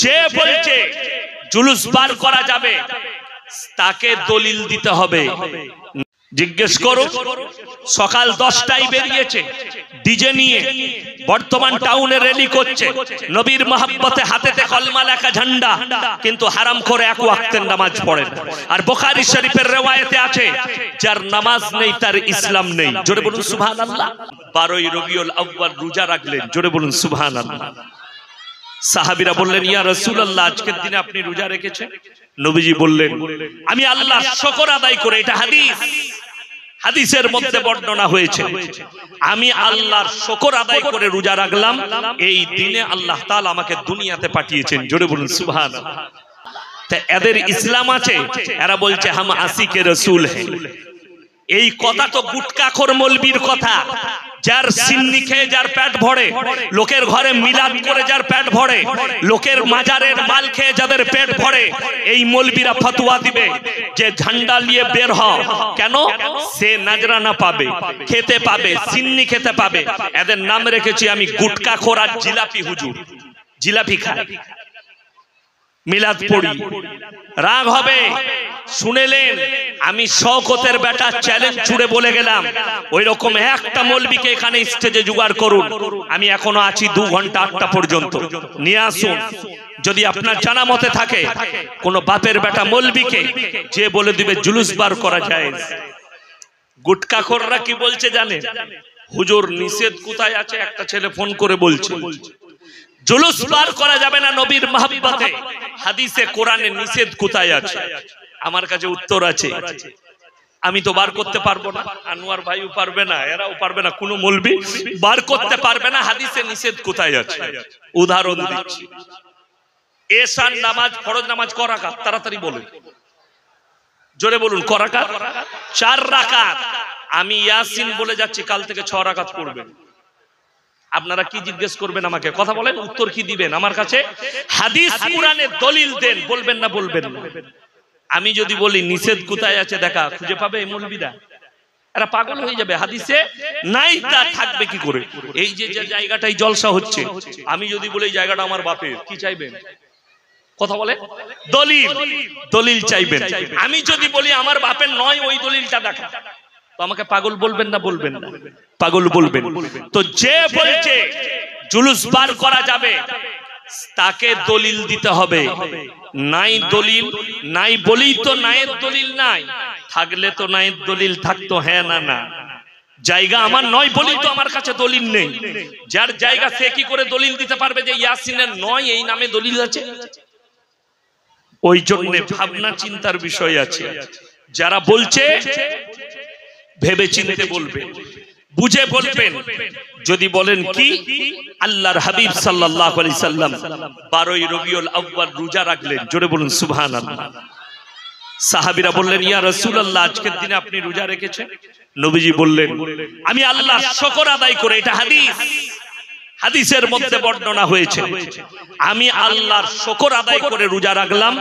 যে বলছে জুলুস বার করা যাবে তাকে দলিল দিতে হবে। জিজ্ঞেস করো, সকাল 10টায় বেরিয়েছে ডিজে নিয়ে, বর্তমান টাউনে র্যালি করছে, নবীর মহব্বতে হাতেতে কলমা লেখা ঝান্ডা, কিন্তু হারাম করে এক ওয়াক্তের নামাজ পড়ে না। আর বুখারী শরীফের রিওয়ায়াতে আছে, যার নামাজ নেই তার ইসলাম নেই। জোরে বলুন সুবহানাল্লাহ। 12ই রবিউল আউয়াল রোজা রাখলেন, জোরে বলুন সুবহানাল্লাহ। সাহাবীরা বললেন, ইয়া রাসূলুল্লাহ, আজকের দিনে আপনি রোজা রেখেছেন? নবীজি বললেন, আমি আল্লাহর শুকর আদায় করে, এটা হাদিস, হাদিসের মধ্যে বর্ণনা হয়েছে, আমি আল্লাহর শুকর আদায় করে রোজা রাখলাম, এই দিনে আল্লাহ তাআলা আমাকে দুনিয়াতে পাঠিয়েছেন। জোরে বলুন সুবহানাল্লাহ। তা এদের ইসলাম আছে, এরা বলছে হাম আসিকে রাসূল হ্যাঁ। এই কথা তো গুটকাখোর মৌলবীর কথা, যার সিন্নি খেয়ে যার পেট ভরে, লোকের ঘরে মিলাদ করে যার পেট ভরে, লোকের মাজারের মাল খেয়ে যাদের পেট ভরে, এই মৌলবীরা ফতোয়া দিবে যে ঝান্ডা নিয়ে বের হ, কেন? সে নাজরানা পাবে, খেতে পাবে, সিন্নি খেতে পাবে। এদের নাম রেখেছি আমি গুটকাখোর আর জিলাপি হুজুর। জিলাপি খায়, মিলাদ পড়ি, রাগ হবে। শুনেলেন, আমি শওকতের বেটা চ্যালেঞ্জ ছুড়ে বলে গেলাম, ওই রকম একটা মৌলবীকে এখানে স্টেজে জোগাড় করুন, আমি এখনো আছি 2 ঘন্টা 8টা পর্যন্ত, নিয়ে আসুন। যদি আপনার জানা মতে থাকে কোন বাপের বেটা মৌলবীকে, যে বলে দিবে জুলুস বার করা যায়। গুটকাখোররা কি বলছে জানে? হুজুর নিষেধ কোথায় আছে? একটা ছেলে ফোন করে বলছে জুলুস বার করা যাবে না নবীর মহব্বতে, হাদিসে কোরআনে নিষেধ কোথায় আছে? আমার কাছে উত্তর আছে, আমি তো বার করতে পারবো না, আনোয়ার ভাইও পারবে না, এরাও পারবে না, কোনো মৌলবী বার করতে পারবে না হাদিসে নিষেধ কোথায় আছে। উদাহরণ দিচ্ছি, এশার নামাজ, ফরজ নামাজ ক রাকাত? তাড়াতাড়ি বলুন, জোরে বলুন। ক রাকাত? 4 রাকাত। আমি ইয়াসিন বলে যাচ্ছি, কাল থেকে 6 রাকাত পড়বেন। আপনারা কি জিজ্ঞেস করবেন আমাকে? কথা বলেন, উত্তর কি দিবেন? আমার কাছে হাদিস কোরআনের দলিল দেন, বলবেন না? বলবেন না? আমি যদি বলি নিষেধ কোথায় আছে দেখা, খুঁজে পাবে এই মৌলবীরা? এরা পাগল হয়ে যাবে। হাদিসে নাই, তা থাকবে কি করে? এই যে জায়গাটাই জলসা হচ্ছে, আমি যদি বলি এই জায়গাটা আমার বাপের, কি চাইবেন? কথা বলে, দলিল, দলিল চাইবেন। আমি যদি বলি আমার বাপের নয়, ওই দলিলটা দেখা, তো আমাকে পাগল বলবেন না? বলবেন না? পাগল বলবেন। তো যে বলছে জুলুস বার করা যাবে তাকে দলিল দিতে হবে। নাই দলিল, নাই বলি তো নায়ের দলিল নাই, থাকলে তো নায়ের দলিল থাকতো। হ্যাঁ না না, জায়গা আমার নয় বলি তো আমার কাছে দলিল নেই। যার জায়গা সে কি করে দলিল দিতে পারবে যে ইয়াসিনের নয় এই নামে দলিল আছে? ওই জন্য ভাবনা চিন্তার বিষয় আছে। যারা বলছে ভেবে চিন্তে বলবেন, বুঝে বলবেন। যদি বলেন কি আল্লাহর হাবিব সাল্লাল্লাহু আলাইহি সাল্লাম 12ই রবিউল আউয়াল রোজা রাখলেন, জোরে বলুন সুবহানাল্লাহ। সাহাবীরা বললেন, ইয়া রাসূলুল্লাহ, আজকের দিনে আপনি রোজা রেখেছেন? নবীজি বললেন, আমি আল্লাহর শুকর আদায় করে, এটা হাদিস, হাদিসের মধ্যে বর্ণনা হয়েছে, আমি আল্লাহর শুকর আদায় করে রোজা রাখলাম,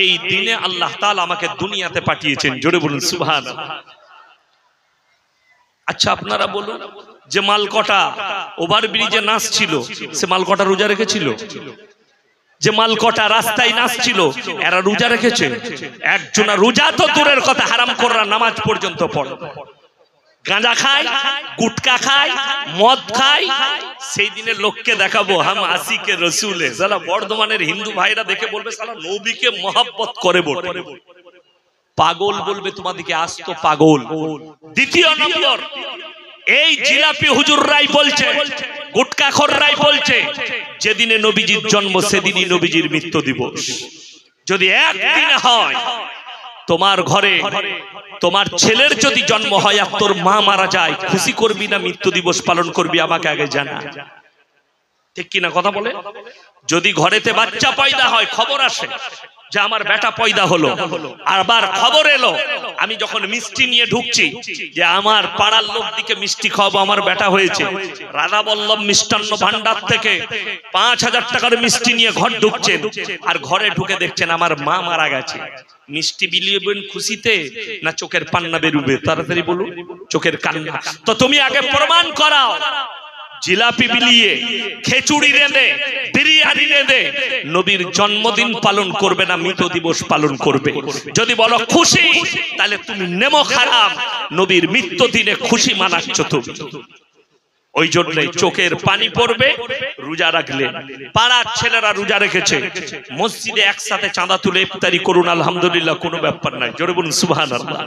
এই দিনে আল্লাহ তাআলা আমাকে দুনিয়াতে পাঠিয়েছেন। জোরে বলুন সুবহানাল্লাহ। আচ্ছা আপনারা বলুন, যে মালকটা ওভারব্রিজে নাচছিল, সে মালকটা রোজা রেখেছিল? যে মালকটা রাস্তায় নাচছিল, এরা রোজা রেখেছে? একজনা রোজা তো দূরের কথা, হারাম করা নামাজ পর্যন্ত পড়ে, গাঁজা খায়, গুটকা খায়, মদ খায়। সেই দিনে লোককে দেখাবো হাম আসিকে রসুলে, সালা বর্ধমানের হিন্দু ভাইরা দেখে বলবে সালা নবীকে মহব্বত করে বটে। পাগল বলবে তোমাদেরকে, আসতো পাগল। দ্বিতীয় নম্বর, এই জিলাপি হুজুররাই বলছে, গুটকাখোররাই বলছে, যেদিনে নবীজির জন্ম সেদিনই নবীজির মৃত্যু দিবস। যদি একদিনে হয়, তোমার ঘরে তোমার ছেলের যদি জন্ম হয় আর তোর মা মারা যায়, খুশি করবি না মৃত্যু দিবস পালন করবি? আমাকে আগে জানা, ঠিক কিনা কথা বলে। যদি ঘরেতে বাচ্চা পয়দা হয়, খবর আসে যে আমার বেটা পয়দা হলো, আবার খবর এলো আমি যখন মিষ্টি নিয়ে ঢুকছি যে আমার পাড়ার লোক দিকে মিষ্টি খাওয়াবো, আমার বেটা হয়েছে, রাধা বল্লভ মিষ্টান্ন ভান্ডার থেকে 5000 টাকার মিষ্টি নিয়ে ঘর ঢুকছেন, আর ঘরে ঢুকে দেখছেন আমার মা মারা গেছে, মিষ্টি বিলিয়েবেন খুশিতে না চোখের পান্না বেরুবে? তাড়াতাড়ি বলুন। চোখের কান্না। তো তুমি আগে প্রমাণ করাও জিলাপি বিলিয়ে, খিচুড়ি রেঁধে, বিরিয়ানি রেঁধে নবীর জন্মদিন পালন করবে না মৃত দিবস পালন করবে। যদি বলো খুশি, তাহলে তুমি নেমক হারাম, নবীর মৃত্যু দিনে খুশি মানাচ্ছ তুমি। ওই জন্যই চোখের পানি পড়বে রোজা রাখলেন। পাড়ার ছেলেরা রোজা রেখেছে, মসজিদে একসাথে চাঁদা তুলে ইফতারি করুন, আলহামদুলিল্লাহ, কোনো ব্যাপার নাই। জোরে বলুন সুবহানাল্লাহ।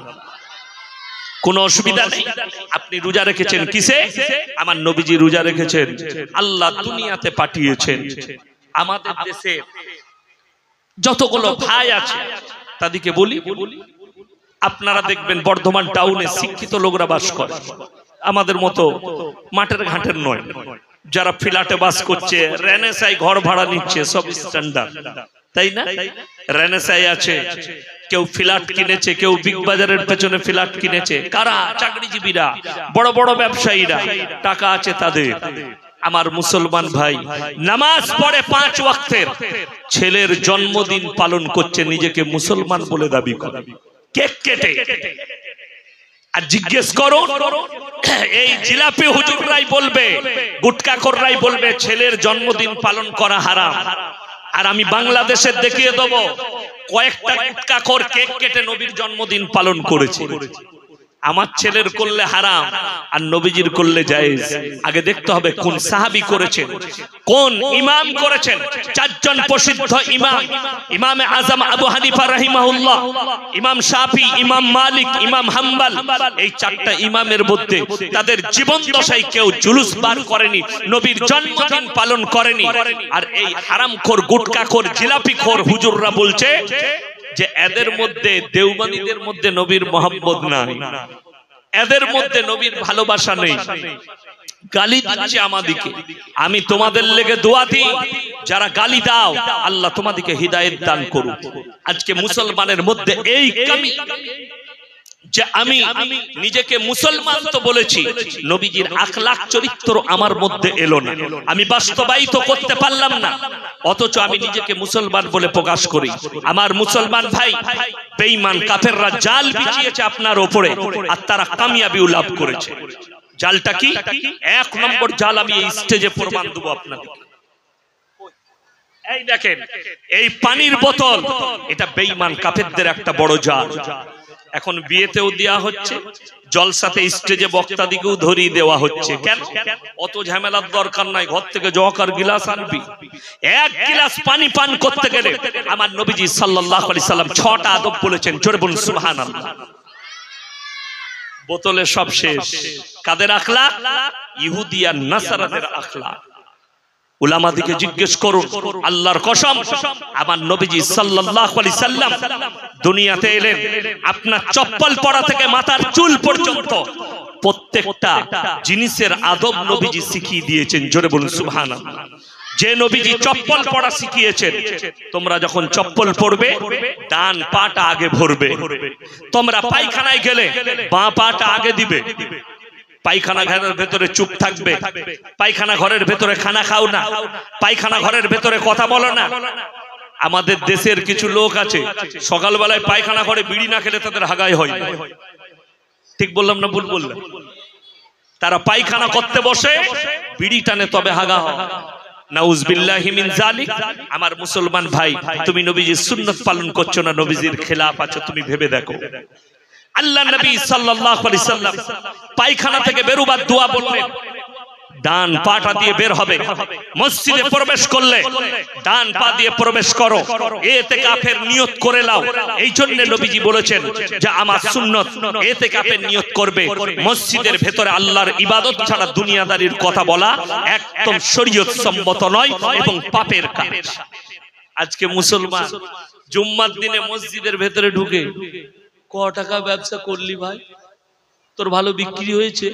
কোনো অসুবিধা নেই। আপনি রোজা রেখেছেন কিসে? আমার নবীজি রোজা রেখেছেন, আল্লাহ দুনিয়াতে পাঠিয়েছেন। আমাদের দেশে যতগুলো ভাই আছে তাদেরকে বলি, আপনারা দেখবেন বর্ধমান টাউনে শিক্ষিত লোকরা বাস করে, আমাদের মতো মাঠের ঘাটের নয়। যারা ফ্ল্যাটে বাস করছে, রেনেসাই ঘর ভাড়া নিচ্ছে, সব স্ট্যান্ডার্ড, তাই না? রেনেসাই আছে, কেউ ফ্ল্যাট কিনেছে, কেউ বিগ বাজারের পেছনে ফ্ল্যাট কিনেছে। কারা? চাকরিজীবীরা, বড় বড় ব্যবসায়ীরা, টাকা আছে তাদের। আমার মুসলমান ভাই নামাজ পড়ে 5 ওয়াক্তের, ছেলের জন্মদিন পালন করছে, নিজেকে মুসলমান বলে দাবি করে, কেক কেটে। আর জিজ্ঞেস করো, এই জিলাপি হুজুররাই বলবে, গুটকাখোররাই বলবে ছেলের জন্মদিন পালন করা হারাম। আর আমি বাংলাদেশের দেখিয়ে দেব কয়েকটা গুটকাখোর কেক কেটে নবীর জন্মদিন পালন করেছে। আমার ছেলের করলে হারাম আর নবীজির করলে জায়েজ। আগে দেখতে হবে কোন সাহাবী করেছেন, কোন ইমাম করেছেন। 4 জন প্রসিদ্ধ ইমাম, ইমামে আজম আবু হানিফা রাহিমাহুল্লাহ, ইমাম শাফি, ইমাম মালিক, ইমাম হাম্বল, এই 4টা ইমামের মধ্যে তাদের জীবন দশায় কেউ জুলুস বার করেনি, নবীর জন্মদিন পালন করেনি। আর এই হারামখোর, গুটকাখোর, জিলাপিখোর হুজুররা বলছে যে এদের মধ্যে, দেওবন্দীদের মধ্যে নবীর মোহাম্মদ নাই, এদের মধ্যে নবীর ভালোবাসা নেই। গালি দিচ্ছে আমাদেরকে। আমি তোমাদের লেগে দোয়া দিই, যারা গালি দাও আল্লাহ তোমাদেরকে হিদায়াত দান করুন। আজকে মুসলমানের মধ্যে এই কমি যে আমি নিজেকে মুসলমান তো বলেছি, নবীজির আখলাক চরিত্র আমার মধ্যে এলো না, আমি বাস্তবায়িত করতে পারলাম না, অথচ আমি নিজেকে মুসলমান বলে প্রকাশ করি। আমার মুসলমান ভাই, বেঈমান কাফেররা জাল বিছিয়েছে আপনার উপরে, আর তারা কামিয়াবি লাভ করেছে। জালটা কি? 1 নম্বর জাল আমি এই স্টেজে প্রমাণ দেব আপনাদের। এই দেখেন, এই পানির বোতল, এটা বেঈমান কাফেরদের একটা বড় জাল। এখন বিয়েতেও দেওয়া হচ্ছে, জলসাতে স্টেজে বক্তাদিকেও ধরিয়ে দেওয়া হচ্ছে। কেন? অত ঝামেলার দরকার নাই, ঘর থেকে জওয়াকার গিলাস আনবি। 1 গিলাস পানি পান করতে গেলে আমার নবীজি সাল্লাল্লাহু আলাইহি সাল্লাম 6টা আদব বলেছেন। জোরে বলুন সুবহানাল্লাহ। বোতলে সব শেষ। কাদের আখলাক? ইহুদি আর নাসারাদের আখলাক। উলামাদিকে জিজ্ঞেস করুন, আল্লাহর কসম, আমার নবীজি সাল্লাল্লাহু আলাইহি সাল্লাম দুনিয়াতে এলেন, আপনার চপ্পল পরা থেকে মাথার চুল পর্যন্ত প্রত্যেকটা জিনিসের আদব নবীজি শিখিয়ে দিয়েছেন। জোরে বলুন সুবহানাল্লাহ। যে নবীজি চপ্পল পরা শিখিয়েছেন, তোমরা যখন চপ্পল পরবে ডান পাটা আগে ভরবে, তোমরা পায়খানায় গেলে বাঁ পাটা আগে দিবে, পায়খানা ঘরের ভেতরে চুপ থাকবে, পায়খানা ঘরের ভেতরে খানা খাও না, পায়খানা ঘরের ভেতরে কথা বলো না। আমাদের দেশের কিছু লোক আছে, সকালবেলায় পায়খানা ঘরে বিড়ি না খেলে তাদের হাগাই হয়। ঠিক বললাম না ভুল বললাম? তারা পায়খানা করতে বসে বিড়ি টানে, তবে হাগা হয়। নাউজুবিল্লাহি মিন যালিক। আমার মুসলমান ভাই, তুমি নবীজির সুন্নাত পালন করছো না, নবীজির খেলাফ আছো, তুমি ভেবে দেখো। আল্লাহ নবী সাল্লাল্লাহু আলাইহি সাল্লাম পায়খানা থেকে বেরোবার দোয়া বললেন, ডান পাটা দিয়ে বের হবে। মসজিদে প্রবেশ করলে ডান পা দিয়ে প্রবেশ করো, ইতিকাফের নিয়ত করে নাও। এই জন্য নবীজি বলেছেন যে আমার সুন্নাত ইতিকাফের নিয়ত করবে। মসজিদের ভেতরে আল্লাহর ইবাদত ছাড়া দুনিয়াদারির কথা বলা একদম শরীয়ত সম্মত নয় এবং পাপের কাজ। আজকে মুসলমান জুম্মার দিনে মসজিদের ভেতরে ঢুকে, ক টাকা ব্যবসা করলি ভাই, তোর ভালো বিক্রি হয়েছে,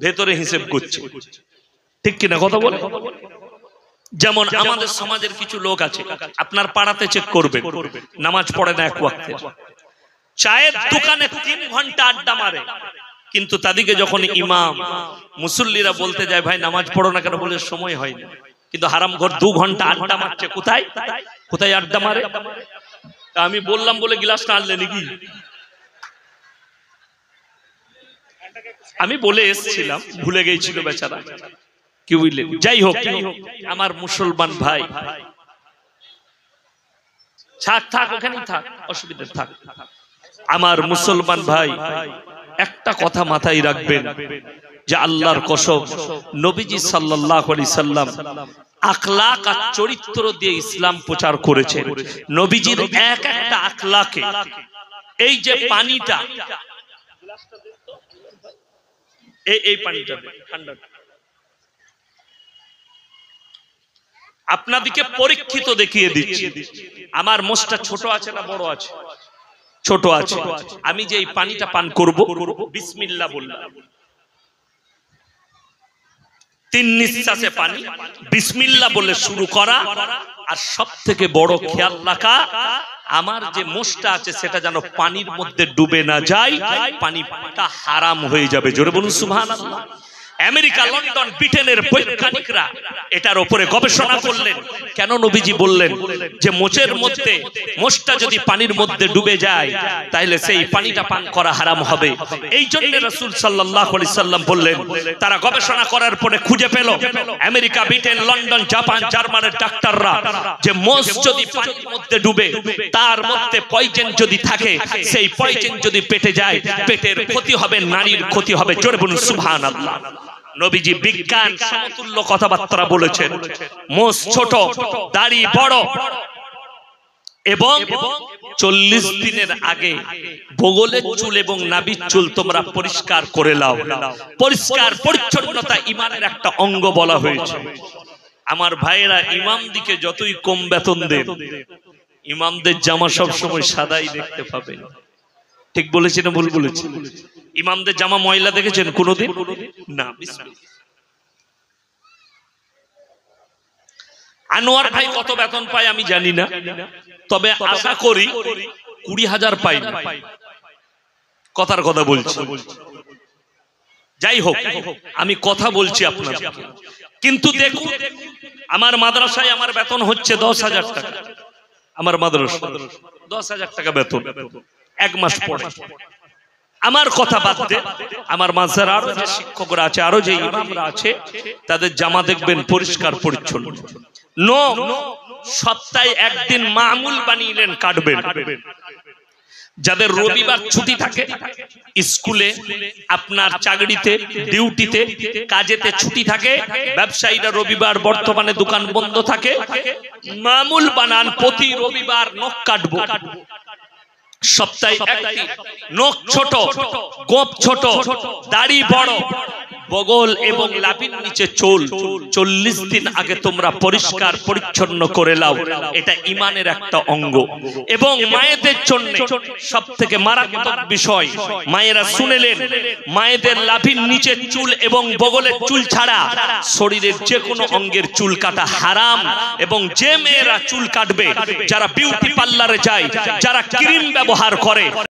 ভেতরে হিসেব করছে। ঠিক কিনা কথা বলে? যেমন আমাদের সমাজের কিছু লোক আছে, আপনার পাড়াতে চেক করবেন, নামাজ পড়ে না 1 ওয়াক্তে, চায়ের দোকানে 3 ঘন্টা আড্ডা মারে, কিন্তু তাদেরকে যখন ইমাম মুসল্লিরা বলতে যায় ভাই নামাজ পড়ো না কেন, বলে সময় হয় না। কিন্তু হারামখোর 2 ঘন্টা আড্ডা মারছে। কোথায় কোথায় আড্ডা মারে? আমি বললাম বলে গিলাসটা আনলে নাকি? আমি বলে এসেছিলাম, ভুলে গিয়েছিল বেচারা। কি বুঝলেন? যাই হোক, আমার মুসলমান ভাই, থাক ওখানেই থাক, অসুবিধা থাক। আমার মুসলমান ভাই, একটা কথা মাথায় রাখবেন যে আল্লাহর কসম, নবীজি সাল্লাল্লাহু আলাইহি সাল্লাম আখলাক আর চরিত্র দিয়ে ইসলাম প্রচার করেছেন। নবীজির এক একটা আখলাকে, এই যে পানিটা, এই পানিটা ঠান্ডা, আপনাদেরকে পরীক্ষিত দেখিয়ে দিচ্ছি। আমার মোষটা ছোট আছে না বড় আছে? ছোট আছে। আমি যে এই পানিটা পান করব, বিসমিল্লাহ বললাম, 3 নিঃশ্বাসে পানি বিসমিল্লাহ বলে শুরু করা। আর সব থেকে বড় খেয়াল রাখা, আমার যে মোষটা আছে সেটা যেন পানির মধ্যে ডুবে না যায়, পানিটা হারাম হয়ে যাবে। জোরে বলুন সুবহানাল্লাহ। আমেরিকা, লন্ডন, ব্রিটেনের বৈজ্ঞানিকরা এটার উপরে গবেষণা করলেন। কেন নবীজি বললেন যে মোষটা যদি পানির মধ্যে ডুবে যায় তাহলে সেই পানিটা পান করা হারাম হবে। এই জন্য রাসূল সাল্লাল্লাহু আলাইহি সাল্লাম বললেন, তারা গবেষণা করার পরে খুঁজে পেল, আমেরিকা, ব্রিটেন, লন্ডন, জাপান, জার্মানের ডাক্তাররা, যে মোষ যদি পানির মধ্যে ডুবে, তার মধ্যে পয়জন যদি থাকে, সেই পয়জন যদি পেটে যায়, পেটের ক্ষতি হবে, নারীর ক্ষতি হবে। জোরে বলুন সুবহানাল্লাহ। নবীজি বিজ্ঞান সমতুল্য কথাবার্তা বলেছেন। মোষ ছোট, দাড়ি বড়, এবং 40 দিনের আগে বগলের চুল এবং নাভির চুল তোমরা পরিষ্কার করে নাও। পরিষ্কার পরিচ্ছন্নতা ইমানের একটা অঙ্গ বলা হয়েছে। আমার ভাইয়েরা, ইমামদিকে যতই কম বেতন দেন, ইমামদের জামা সব সময় সাদাই দেখতে পাবেন। ঠিক বলেছি না ভুল বলেছি? ইমামদের জামা ময়লা দেখেছেন কোনোদিন? না। আনোয়ার ভাই কত বেতন পায় আমি জানি না, তবে আশা করি 20,000 পাই না। কথার কথা বলছি। যাই হোক, আমি কথা বলছি আপনার, কিন্তু দেখুন, আমার মাদ্রাসায় আমার বেতন হচ্ছে 10,000 টাকা। আমার মাদ্রাসা 10,000 টাকা বেতন, 1 মাস পরে। আমার কথা বাদ দেন, আমার মাঝের আরো যে শিক্ষকরা আছে, আরো যে ইমামরা আছে, তাদের জামা দেখবেন পরিষ্কার পরিচ্ছন্ন। সপ্তাহে একদিন মামুল বানিয়ে কাটবেন। যাদের রবিবার ছুটি থাকে, স্কুলে, আপনার চাকরিতে, ডিউটিতে, কাজেতে ছুটি থাকে, ব্যবসায়ীরা রবিবার বর্তমানে দোকান বন্ধ থাকে, মামুল বানান, প্রতি রবিবার নখ কাটবো। সপ্তাহে একদিন, নখ ছোট, গোঁফ ছোট, দাড়ি বড়, বগল এবং লাভির নিচে চুল 40 দিন আগে তোমরা পরিষ্কার পরিচ্ছন্ন করে নাও। এটা ইমানের একটা অঙ্গ। এবং মায়েদের জন্য সব থেকে মারাত্মক বিষয়, মায়েরা শুনেলেন, মায়েদের লাভির নিচে চুল এবং বগলের চুল ছাড়া শরীরের যে কোনো অঙ্গের চুল কাটা হারাম। এবং যে মেয়েরা চুল কাটবে, যারা বিউটি পার্লারে যায়, যারা ক্রিম ব্যবহার করে,